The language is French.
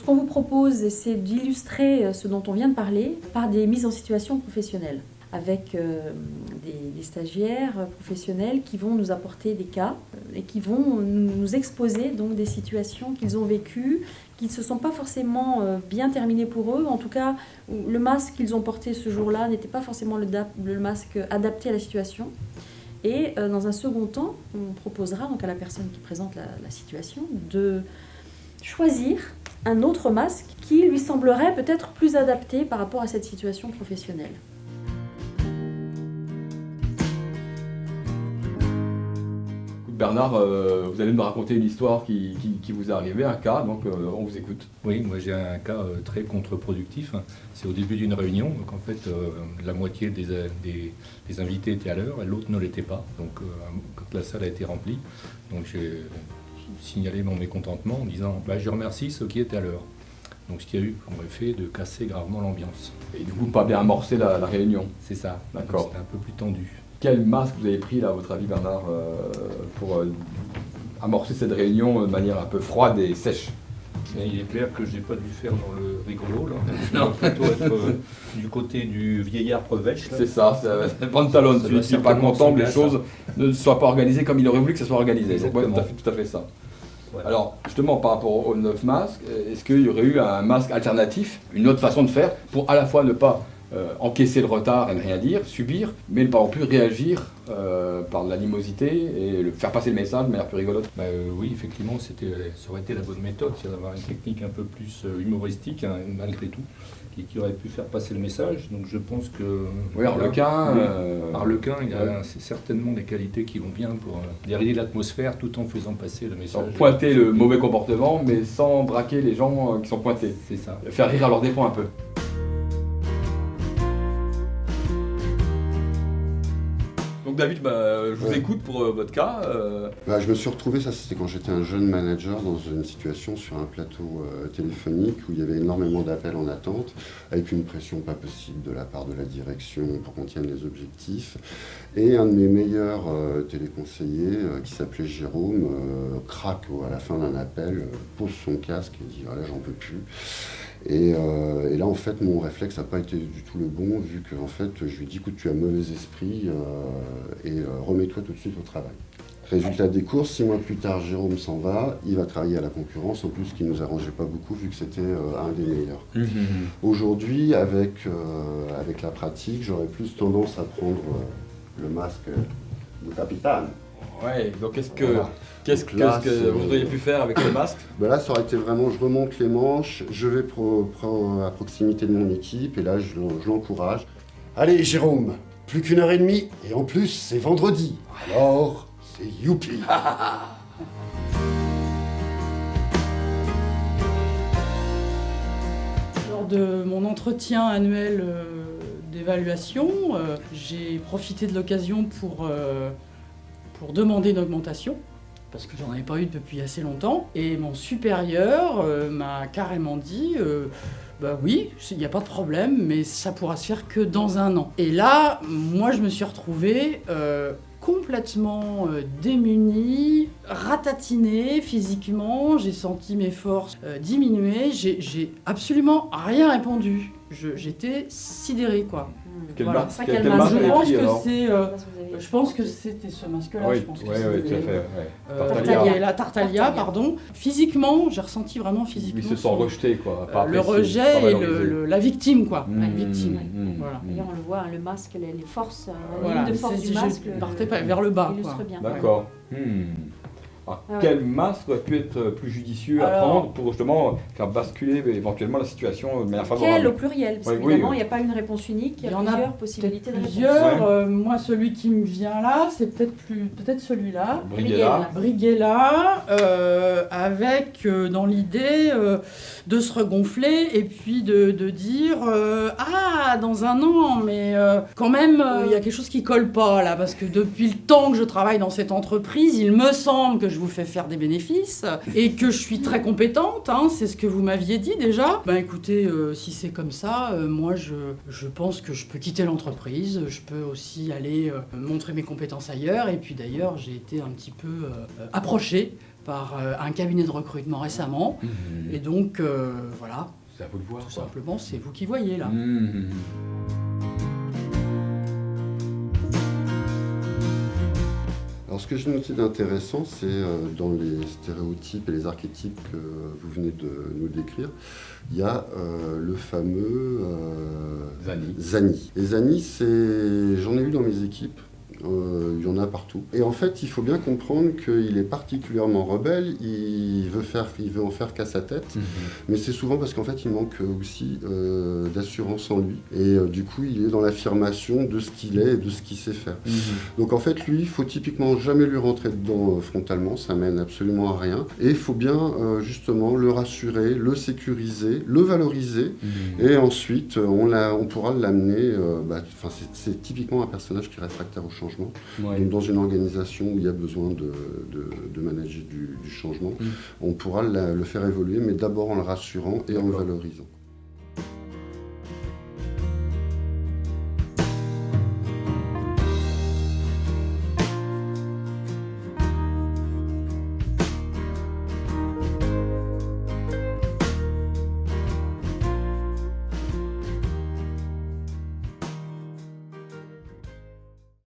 Ce qu'on vous propose, c'est d'illustrer ce dont on vient de parler par des mises en situation professionnelles, avec des stagiaires professionnels qui vont nous apporter des cas et qui vont nous exposer donc des situations qu'ils ont vécues, qui ne se sont pas forcément bien terminées pour eux. En tout cas, le masque qu'ils ont porté ce jour-là n'était pas forcément le masque adapté à la situation. Et dans un second temps, on proposera donc à la personne qui présente la situation de choisir un autre masque qui lui semblerait peut-être plus adapté par rapport à cette situation professionnelle. Bernard, vous allez me raconter une histoire qui vous est arrivée, un cas, donc on vous écoute. Oui, moi j'ai un cas très contre-productif. C'est au début d'une réunion, donc en fait la moitié des invités étaient à l'heure et l'autre ne l'était pas. Donc quand la salle a été remplie, donc j'ai signalé mon mécontentement en disant je remercie ceux qui étaient à l'heure. Donc ce qui a eu comme effet de casser gravement l'ambiance. Et du coup, pas bien amorcer la réunion. C'est ça, d'accord. C'était un peu plus tendu. Quel masque vous avez pris, là, à votre avis, Bernard, pour amorcer cette réunion de manière un peu froide et sèche? Et il est clair que je n'ai pas dû faire dans le rigolo, là. Je dois plutôt être du côté du vieillard prevêche. C'est ça, c'est pantalon. Tu ne suis pas content que les choses ne soient pas organisées comme il aurait voulu que ça soit organisé. Donc, ouais, tout à fait ça. Ouais. Alors, justement, par rapport aux 9 masques, est-ce qu'il y aurait eu un masque alternatif, une autre façon de faire, pour à la fois ne pas encaisser le retard et ne rien dire, subir, mais ne pas non plus réagir par de l'animosité et faire passer le message de manière plus rigolote? Oui, effectivement, ça aurait été la bonne méthode, c'est d'avoir une technique un peu plus humoristique, hein, malgré tout, qui aurait pu faire passer le message. Donc je pense que... Oui, Arlequin... Arlequin, il a certainement des qualités qui vont bien pour dérider l'atmosphère tout en faisant passer le message. Sans pointer le mauvais comportement, mais sans braquer les gens qui sont pointés. C'est ça. Faire rire à leur dépens un peu. Donc David, je vous écoute pour votre cas. Je me suis retrouvé, ça c'était quand j'étais un jeune manager, dans une situation sur un plateau téléphonique où il y avait énormément d'appels en attente, avec une pression pas possible de la part de la direction pour qu'on tienne les objectifs. Et un de mes meilleurs téléconseillers, qui s'appelait Jérôme, craque à la fin d'un appel, pose son casque et dit « là j'en peux plus ». Et là, en fait, mon réflexe n'a pas été du tout le bon, vu que en fait, je lui ai dit, écoute, tu as mauvais esprit et remets-toi tout de suite au travail. Résultat des courses, 6 mois plus tard, Jérôme s'en va, il va travailler à la concurrence, en plus, ce qui ne nous arrangeait pas beaucoup, vu que c'était un des meilleurs. Aujourd'hui, avec la pratique, j'aurais plus tendance à prendre le masque de capitaine. Ouais, donc qu'est-ce que vous auriez pu faire avec le masque? Là, ça aurait été vraiment, je remonte les manches, je vais à proximité de mon équipe, et là, je l'encourage. Allez, Jérôme, plus qu'1 heure et demie, et en plus, c'est vendredi. Alors, c'est youpi. Lors de mon entretien annuel d'évaluation, j'ai profité de l'occasion pour demander une augmentation, parce que j'en avais pas eu depuis assez longtemps. Et mon supérieur m'a carrément dit oui, il n'y a pas de problème, mais ça pourra se faire que dans 1 an. Et là, moi, je me suis retrouvée complètement démunie, ratatinée physiquement. J'ai senti mes forces diminuer. J'ai absolument rien répondu. J'étais sidérée, quoi. Quel Voilà. masque Je pense que c'était ce masque-là. Oui, je pense que tout à fait. la Tartaglia, pardon. Physiquement, j'ai ressenti vraiment physiquement. Ils se sont rejetés, quoi. Le rejet et la victime, quoi. La victime. Voilà. D'ailleurs, on le voit, le masque, les forces, voilà. de force du masque partait vers le bas. Illustre bien. D'accord. Quel masque aurait pu être plus judicieux à prendre pour justement faire basculer éventuellement la situation de manière favorable? Quel au pluriel, parce qu'évidemment, il n'y a pas une réponse unique, il y a plusieurs possibilités de réponse. Moi, celui qui me vient là, c'est peut-être celui-là. Brighella, avec dans l'idée de se regonfler et puis de dire dans 1 an, mais quand même, il y a quelque chose qui colle pas là, parce que depuis le temps que je travaille dans cette entreprise, il me semble que je vous fais faire des bénéfices et que je suis très compétente, hein, c'est ce que vous m'aviez dit déjà. Ben écoutez, si c'est comme ça, moi je pense que je peux quitter l'entreprise, je peux aussi aller montrer mes compétences ailleurs. Et puis d'ailleurs, j'ai été un petit peu approchée par un cabinet de recrutement récemment. Et donc, voilà. C'est à vous de voir. Tout simplement, c'est vous qui voyez là. Alors ce que j'ai noté d'intéressant, c'est dans les stéréotypes et les archétypes que vous venez de nous décrire, il y a le fameux Zani. Et Zani, j'en ai eu dans mes équipes. Il y en a partout. Et en fait, il faut bien comprendre qu'il est particulièrement rebelle, il veut en faire qu'à sa tête, mais c'est souvent parce qu'en fait, il manque aussi d'assurance en lui. Et du coup, il est dans l'affirmation de ce qu'il est et de ce qu'il sait faire. Donc en fait, lui, il faut typiquement jamais lui rentrer dedans frontalement, ça mène absolument à rien. Et il faut bien justement le rassurer, le sécuriser, le valoriser, et ensuite, on pourra l'amener... c'est typiquement un personnage qui est réfractaire au changement. Donc, dans une organisation où il y a besoin de manager du changement, on pourra le faire évoluer, mais d'abord en le rassurant et en le valorisant.